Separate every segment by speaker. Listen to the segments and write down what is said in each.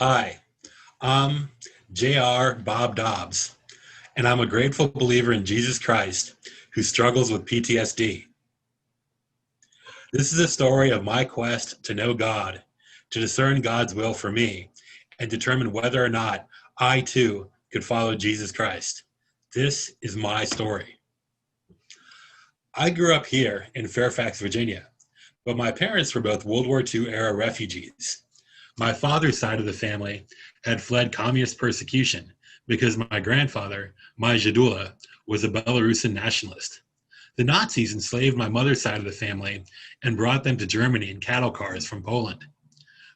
Speaker 1: Hi, I'm J.R. Bob Dobbs, and I'm a grateful believer in Jesus Christ who struggles with PTSD. This is a story of my quest to know God, to discern God's will for me, and determine whether or not I too could follow Jesus Christ. This is my story. I grew up here in Fairfax, Virginia, but my parents were both World War II era refugees. My father's side of the family had fled communist persecution because my grandfather, my Jadula, was a Belarusian nationalist. The Nazis enslaved my mother's side of the family and brought them to Germany in cattle cars from Poland.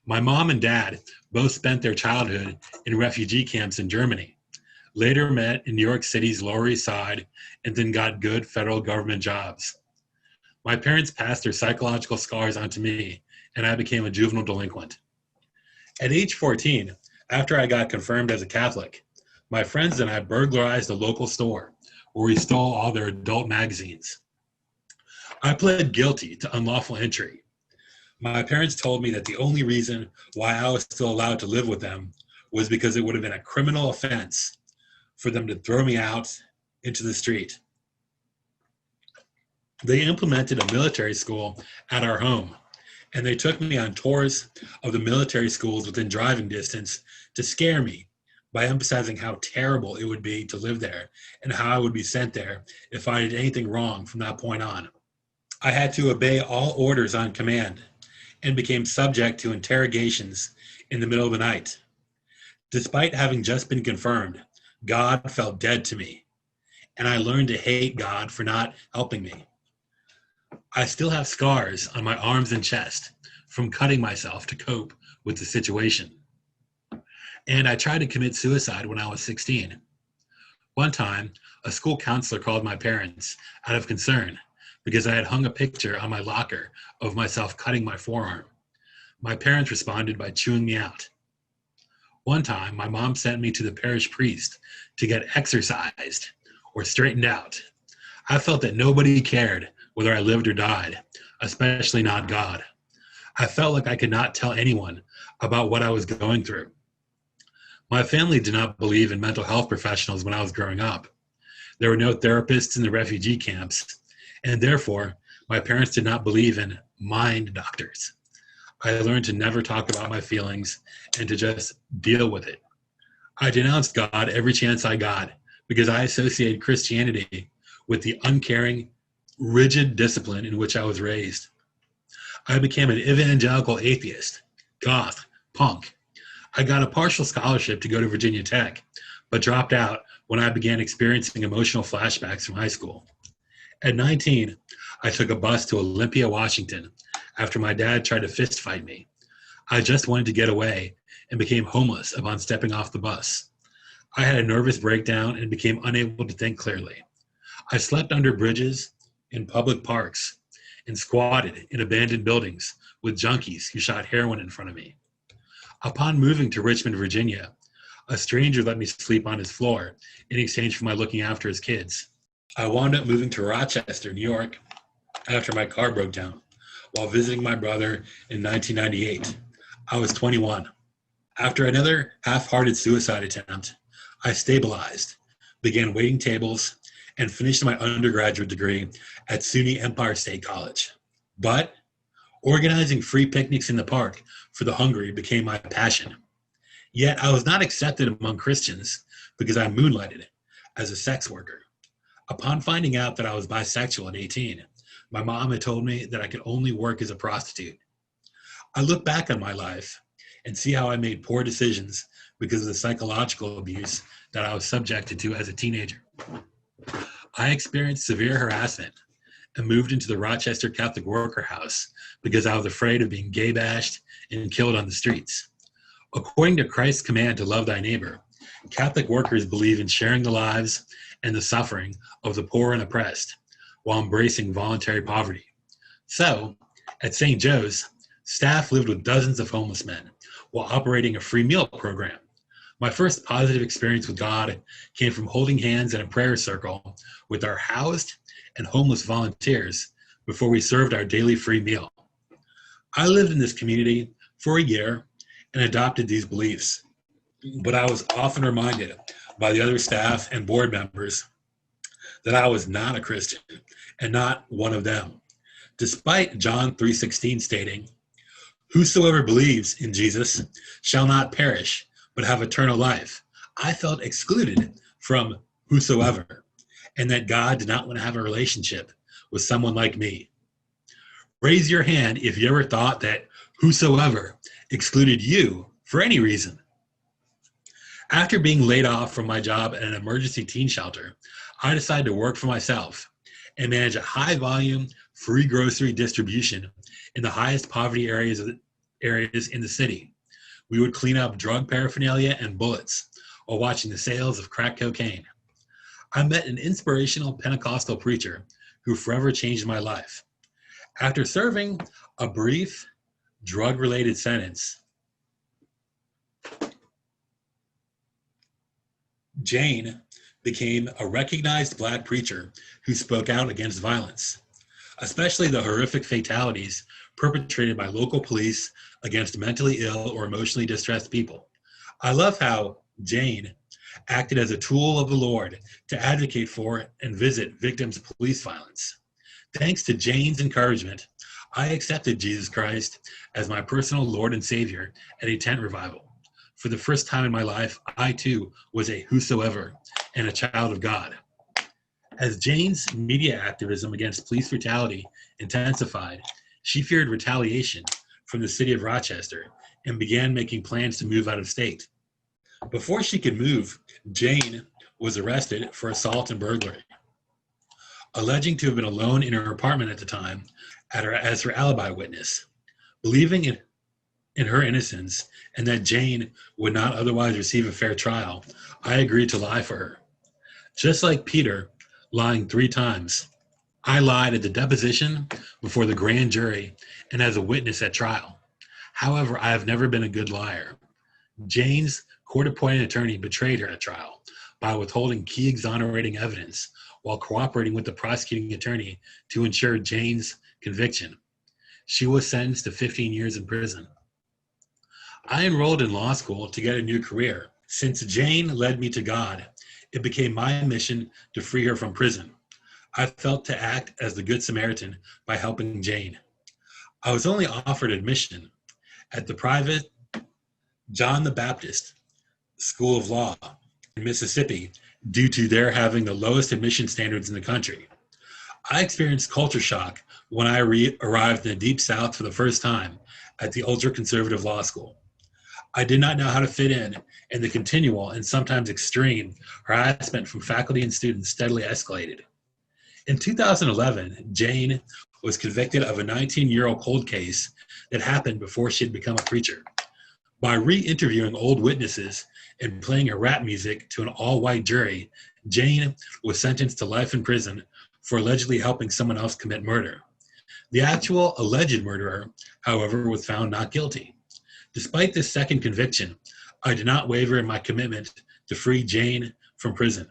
Speaker 1: My mom and dad both spent their childhood in refugee camps in Germany, later met in New York City's Lower East Side, and then got good federal government jobs. My parents passed their psychological scars onto me, and I became a juvenile delinquent. At age 14, after I got confirmed as a Catholic, my friends and I burglarized a local store where we stole all their adult magazines. I pled guilty to unlawful entry. My parents told me that the only reason why I was still allowed to live with them was because it would have been a criminal offense for them to throw me out into the street. They implemented a military school at our home, and they took me on tours of the military schools within driving distance to scare me by emphasizing how terrible it would be to live there and how I would be sent there if I did anything wrong from that point on. I had to obey all orders on command and became subject to interrogations in the middle of the night. Despite having just been confirmed, God felt dead to me, and I learned to hate God for not helping me. I still have scars on my arms and chest from cutting myself to cope with the situation. And I tried to commit suicide when I was 16. One time, a school counselor called my parents out of concern because I had hung a picture on my locker of myself cutting my forearm. My parents responded by chewing me out. One time, my mom sent me to the parish priest to get exorcised or straightened out. I felt that nobody cared whether I lived or died, especially not God. I felt like I could not tell anyone about what I was going through. My family did not believe in mental health professionals when I was growing up. There were no therapists in the refugee camps, and therefore, my parents did not believe in mind doctors. I learned to never talk about my feelings and to just deal with it. I denounced God every chance I got because I associated Christianity with the uncaring, rigid discipline in which I was raised. I became an evangelical atheist, goth, punk. I got a partial scholarship to go to Virginia Tech, but dropped out when I began experiencing emotional flashbacks from high school. At 19, I took a bus to Olympia, Washington, after my dad tried to fist fight me. I just wanted to get away and became homeless upon stepping off the bus. I had a nervous breakdown and became unable to think clearly. I slept under bridges, in public parks, and squatted in abandoned buildings with junkies who shot heroin in front of me. Upon moving to Richmond, Virginia, a stranger let me sleep on his floor in exchange for my looking after his kids. I wound up moving to Rochester, New York, after my car broke down while visiting my brother in 1998. I was 21. After another half-hearted suicide attempt, I stabilized, began waiting tables, and finished my undergraduate degree at SUNY Empire State College. But organizing free picnics in the park for the hungry became my passion. Yet I was not accepted among Christians because I moonlighted as a sex worker. Upon finding out that I was bisexual at 18, my mom had told me that I could only work as a prostitute. I look back on my life and see how I made poor decisions because of the psychological abuse that I was subjected to as a teenager. I experienced severe harassment and moved into the Rochester Catholic Worker House because I was afraid of being gay bashed and killed on the streets. According to Christ's command to love thy neighbor, Catholic workers believe in sharing the lives and the suffering of the poor and oppressed while embracing voluntary poverty. So, at St. Joe's, staff lived with dozens of homeless men while operating a free meal program. My first positive experience with God came from holding hands in a prayer circle with our housed and homeless volunteers before we served our daily free meal. I lived in this community for a year and adopted these beliefs. But I was often reminded by the other staff and board members that I was not a Christian and not one of them. Despite John 3:16 stating, "Whosoever believes in Jesus shall not perish, but have eternal life," I felt excluded from whosoever, and that God did not want to have a relationship with someone like me. Raise your hand if you ever thought that whosoever excluded you for any reason. After being laid off from my job at an emergency teen shelter, I decided to work for myself and manage a high volume, free grocery distribution in the highest poverty areas in the city. We would clean up drug paraphernalia and bullets while watching the sales of crack cocaine. I met an inspirational Pentecostal preacher who forever changed my life. After serving a brief drug-related sentence, Jane became a recognized Black preacher who spoke out against violence, especially the horrific fatalities perpetrated by local police against mentally ill or emotionally distressed people. I love how Jane acted as a tool of the Lord to advocate for and visit victims of police violence. Thanks to Jane's encouragement, I accepted Jesus Christ as my personal Lord and Savior at a tent revival. For the first time in my life, I too was a whosoever and a child of God. As Jane's media activism against police brutality intensified, she feared retaliation from the city of Rochester and began making plans to move out of state. Before she could move, Jane was arrested for assault and burglary, alleging to have been alone in her apartment at the time as her alibi witness. Believing in her innocence and that Jane would not otherwise receive a fair trial, I agreed to lie for her. Just like Peter lying 3 times, I lied at the deposition, before the grand jury, and as a witness at trial. However, I have never been a good liar. Jane's court-appointed attorney betrayed her at trial by withholding key exonerating evidence while cooperating with the prosecuting attorney to ensure Jane's conviction. She was sentenced to 15 years in prison. I enrolled in law school to get a new career. Since Jane led me to God, it became my mission to free her from prison. I felt to act as the Good Samaritan by helping Jane. I was only offered admission at the private John the Baptist School of Law in Mississippi due to their having the lowest admission standards in the country. I experienced culture shock when I arrived in the Deep South for the first time at the ultra-conservative law school. I did not know how to fit in, and the continual and sometimes extreme harassment from faculty and students steadily escalated. In 2011, Jane was convicted of a 19-year-old cold case that happened before she had become a preacher. By re-interviewing old witnesses and playing her rap music to an all-white jury, Jane was sentenced to life in prison for allegedly helping someone else commit murder. The actual alleged murderer, however, was found not guilty. Despite this second conviction, I did not waver in my commitment to free Jane from prison.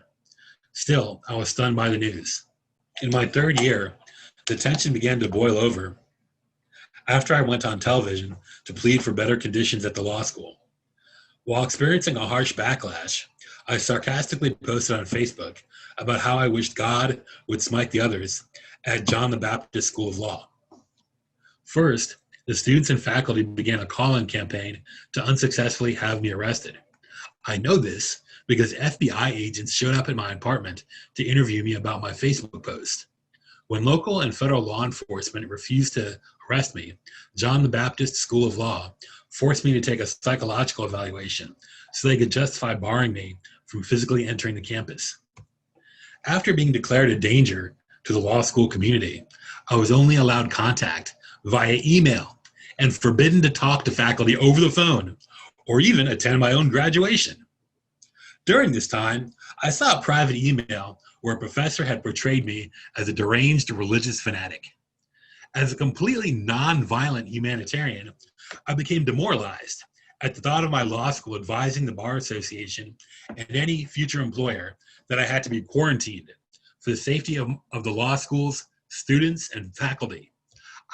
Speaker 1: Still, I was stunned by the news. In my 3rd year, the tension began to boil over after I went on television to plead for better conditions at the law school. While experiencing a harsh backlash, I sarcastically posted on Facebook about how I wished God would smite the others at John the Baptist School of Law. First, the students and faculty began a call-in campaign to unsuccessfully have me arrested. I know this because FBI agents showed up at my apartment to interview me about my Facebook post. When local and federal law enforcement refused to arrest me, John the Baptist School of Law forced me to take a psychological evaluation so they could justify barring me from physically entering the campus. After being declared a danger to the law school community, I was only allowed contact via email and forbidden to talk to faculty over the phone or even attend my own graduation. During this time, I saw a private email where a professor had portrayed me as a deranged religious fanatic. As a completely non-violent humanitarian, I became demoralized at the thought of my law school advising the Bar Association and any future employer that I had to be quarantined for the safety of the law school's students and faculty.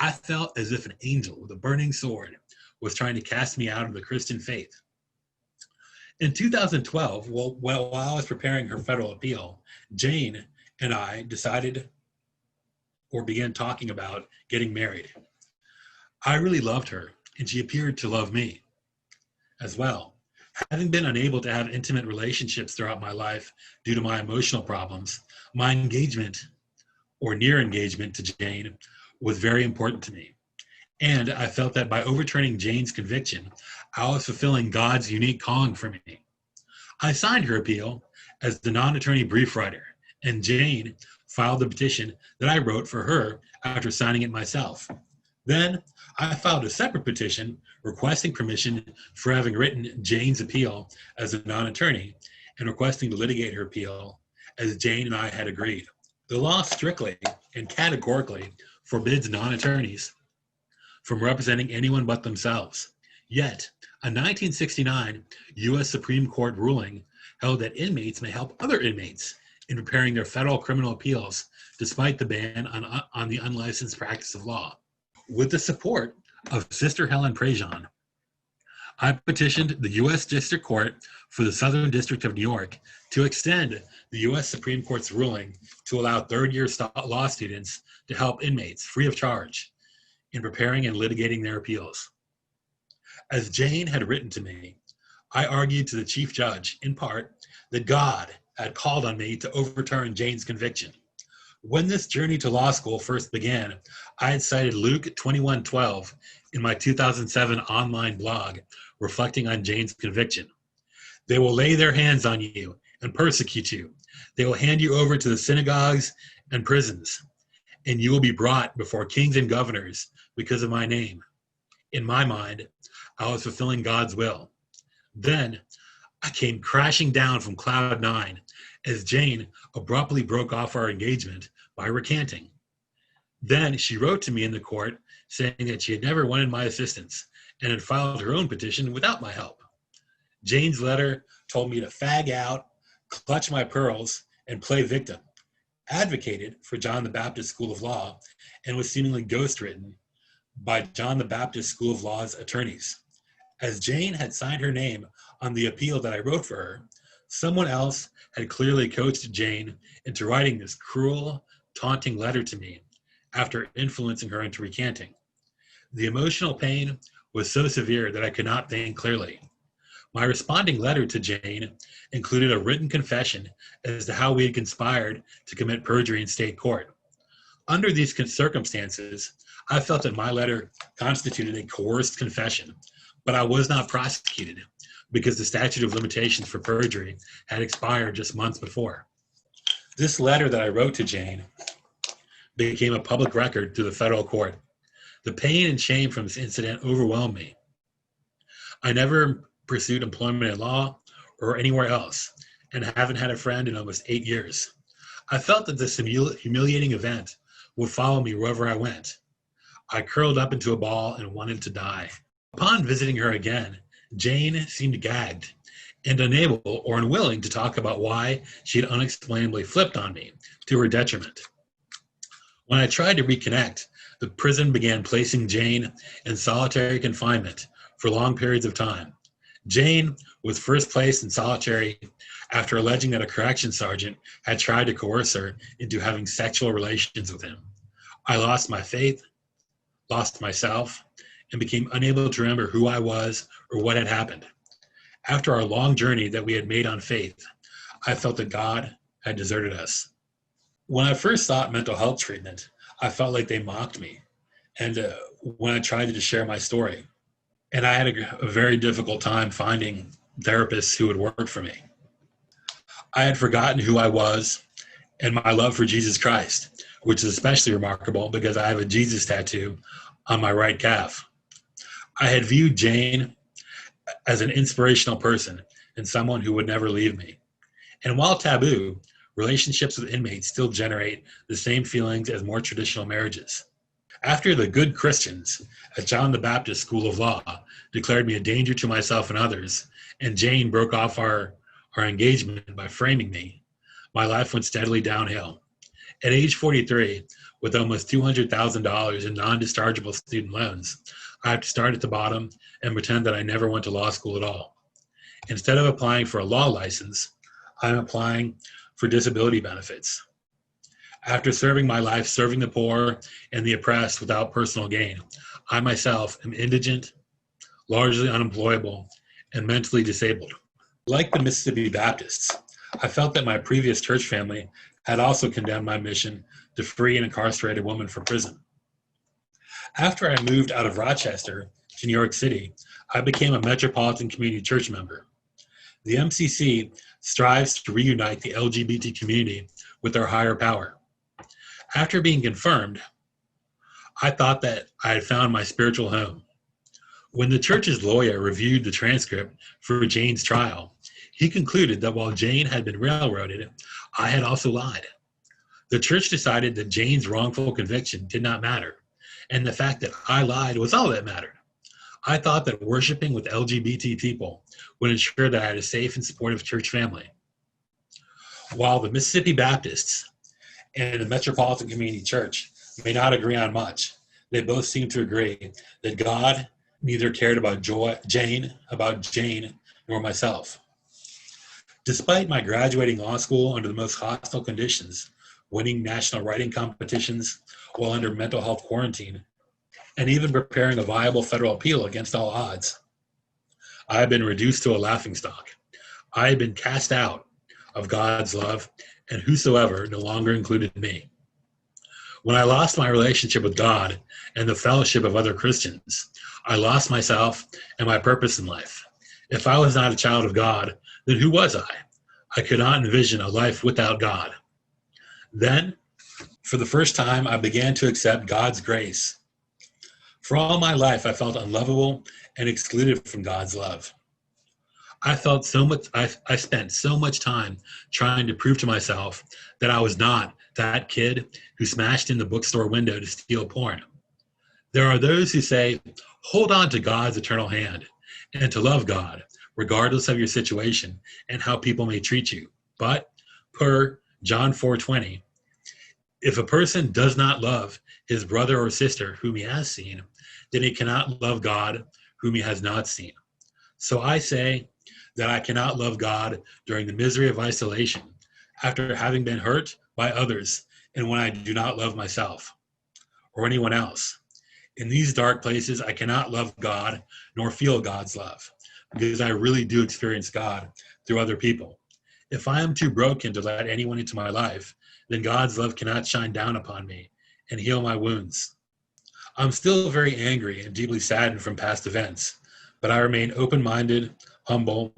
Speaker 1: I felt as if an angel with a burning sword was trying to cast me out of the Christian faith. In 2012, while I was preparing her federal appeal, Jane and I decided or began talking about getting married. I really loved her, and she appeared to love me as well. Having been unable to have intimate relationships throughout my life due to my emotional problems, my engagement or near engagement to Jane was very important to me. And I felt that by overturning Jane's conviction, I was fulfilling God's unique calling for me. I signed her appeal as the non-attorney brief writer, and Jane filed the petition that I wrote for her after signing it myself. Then I filed a separate petition requesting permission for having written Jane's appeal as a non-attorney and requesting to litigate her appeal as Jane and I had agreed. The law strictly and categorically forbids non-attorneys from representing anyone but themselves. Yet, a 1969 U.S. Supreme Court ruling held that inmates may help other inmates in preparing their federal criminal appeals despite the ban on the unlicensed practice of law. With the support of Sister Helen Prejean, I petitioned the U.S. District Court for the Southern District of New York to extend the U.S. Supreme Court's ruling to allow third-year law students to help inmates free of charge in preparing and litigating their appeals. As Jane had written to me, I argued to the chief judge, in part, that God had called on me to overturn Jane's conviction. When this journey to law school first began, I had cited Luke 21:12 in my 2007 online blog, reflecting on Jane's conviction. They will lay their hands on you and persecute you. They will hand you over to the synagogues and prisons, and you will be brought before kings and governors because of my name. In my mind, I was fulfilling God's will. Then I came crashing down from cloud 9 as Jane abruptly broke off our engagement by recanting. Then she wrote to me in the court saying that she had never wanted my assistance and had filed her own petition without my help. Jane's letter told me to fag out, clutch my pearls, and play victim, advocated for John the Baptist School of Law, and was seemingly ghostwritten by John the Baptist School of Law's attorneys. As Jane had signed her name on the appeal that I wrote for her, someone else had clearly coached Jane into writing this cruel, taunting letter to me after influencing her into recanting. The emotional pain was so severe that I could not think clearly. My responding letter to Jane included a written confession as to how we had conspired to commit perjury in state court. Under these circumstances, I felt that my letter constituted a coerced confession, but I was not prosecuted because the statute of limitations for perjury had expired just months before. This letter that I wrote to Jane became a public record to the federal court. The pain and shame from this incident overwhelmed me. I never pursued employment in law or anywhere else, and haven't had a friend in almost 8 years. I felt that this humiliating event would follow me wherever I went. I curled up into a ball and wanted to die. Upon visiting her again, Jane seemed gagged and unable or unwilling to talk about why she had unexplainably flipped on me to her detriment. When I tried to reconnect, the prison began placing Jane in solitary confinement for long periods of time. Jane was first placed in solitary after alleging that a correction sergeant had tried to coerce her into having sexual relations with him. I lost my faith, lost myself, and became unable to remember who I was or what had happened. After our long journey that we had made on faith, I felt that God had deserted us. When I first sought mental health treatment, I felt like they mocked me. And when I tried to share my story, and I had a very difficult time finding therapists who would work for me. I had forgotten who I was and my love for Jesus Christ, which is especially remarkable because I have a Jesus tattoo on my right calf. I had viewed Jane as an inspirational person and someone who would never leave me. And while taboo, relationships with inmates still generate the same feelings as more traditional marriages. After the good Christians at John the Baptist School of Law declared me a danger to myself and others, and Jane broke off our engagement by framing me, my life went steadily downhill. At age 43, with almost $200,000 in non-dischargeable student loans, I have to start at the bottom and pretend that I never went to law school at all. Instead of applying for a law license, I'm applying for disability benefits. After serving my life serving the poor and the oppressed without personal gain, I myself am indigent, largely unemployable, and mentally disabled. Like the Mississippi Baptists, I felt that my previous church family had also condemned my mission to free an incarcerated woman from prison. After I moved out of Rochester to New York City, I became a Metropolitan Community Church member. The MCC strives to reunite the LGBT community with their higher power. After being confirmed, I thought that I had found my spiritual home. When the church's lawyer reviewed the transcript for Jane's trial, he concluded that while Jane had been railroaded, I had also lied. The church decided that Jane's wrongful conviction did not matter, and the fact that I lied was all that mattered. I thought that worshiping with LGBT people would ensure that I had a safe and supportive church family. While the Mississippi Baptists and the Metropolitan Community Church may not agree on much, they both seem to agree that God neither cared about Jane, nor myself. Despite my graduating law school under the most hostile conditions, winning national writing competitions while under mental health quarantine, and even preparing a viable federal appeal against all odds, I have been reduced to a laughingstock. I have been cast out of God's love, and whosoever no longer included me. When I lost my relationship with God and the fellowship of other Christians, I lost myself and my purpose in life. If I was not a child of God, then who was I? I could not envision a life without God. Then, for the first time, I began to accept God's grace. For all my life, I felt unlovable and excluded from God's love. I spent so much time trying to prove to myself that I was not that kid who smashed in the bookstore window to steal porn. There are those who say, hold on to God's eternal hand and to love God, regardless of your situation and how people may treat you. But, per John 4:20, if a person does not love his brother or sister whom he has seen, then he cannot love God whom he has not seen. So I say that I cannot love God during the misery of isolation, after having been hurt by others, and when I do not love myself or anyone else. In these dark places, I cannot love God nor feel God's love, because I really do experience God through other people. If I am too broken to let anyone into my life, then God's love cannot shine down upon me and heal my wounds. I'm still very angry and deeply saddened from past events, but I remain open-minded, humble,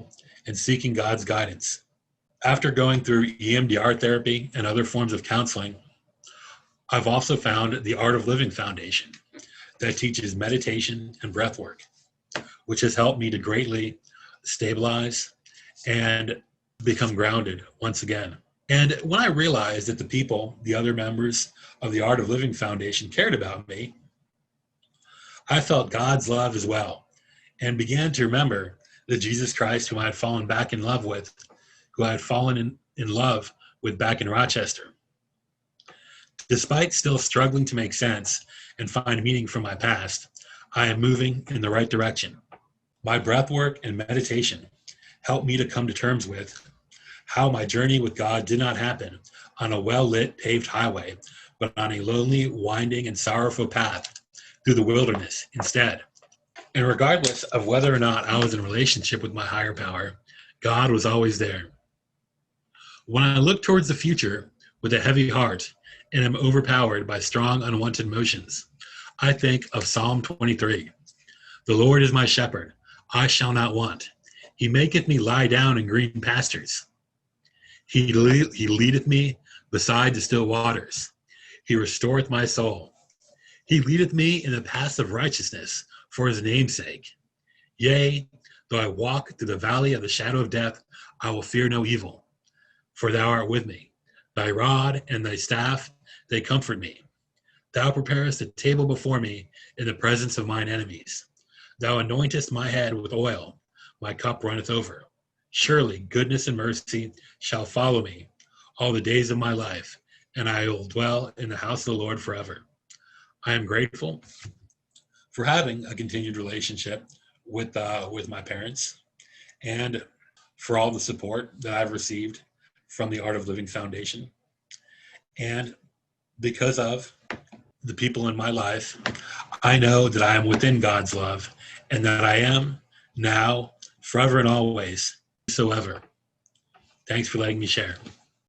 Speaker 1: and seeking God's guidance. After going through EMDR therapy and other forms of counseling, I've also found the Art of Living Foundation that teaches meditation and breath work, which has helped me to greatly stabilize and become grounded once again. And when I realized that the other members of the Art of Living Foundation cared about me, I felt God's love as well and began to remember that Jesus Christ, whom I had fallen back in love with, who I had fallen in love with back in Rochester. Despite still struggling to make sense and find meaning from my past, I am moving in the right direction. My breath work and meditation helped me to come to terms with how my journey with God did not happen on a well-lit paved highway, but on a lonely, winding, and sorrowful path through the wilderness instead. And regardless of whether or not I was in a relationship with my higher power, God was always there. When I look towards the future with a heavy heart and am overpowered by strong, unwanted emotions, I think of Psalm 23. The Lord is my shepherd, I shall not want. He maketh me lie down in green pastures. He leadeth me beside the still waters. He restoreth my soul. He leadeth me in the paths of righteousness for his name's sake. Yea, though I walk through the valley of the shadow of death, I will fear no evil, for thou art with me. Thy rod and thy staff, they comfort me. Thou preparest a table before me in the presence of mine enemies. Thou anointest my head with oil, my cup runneth over. Surely goodness and mercy shall follow me all the days of my life, and I will dwell in the house of the Lord forever. I am grateful for having a continued relationship with my parents, and for all the support that I've received from the Art of Living Foundation. And because of the people in my life, I know that I am within God's love, and that I am now, forever and always, whosoever. Thanks for letting me share.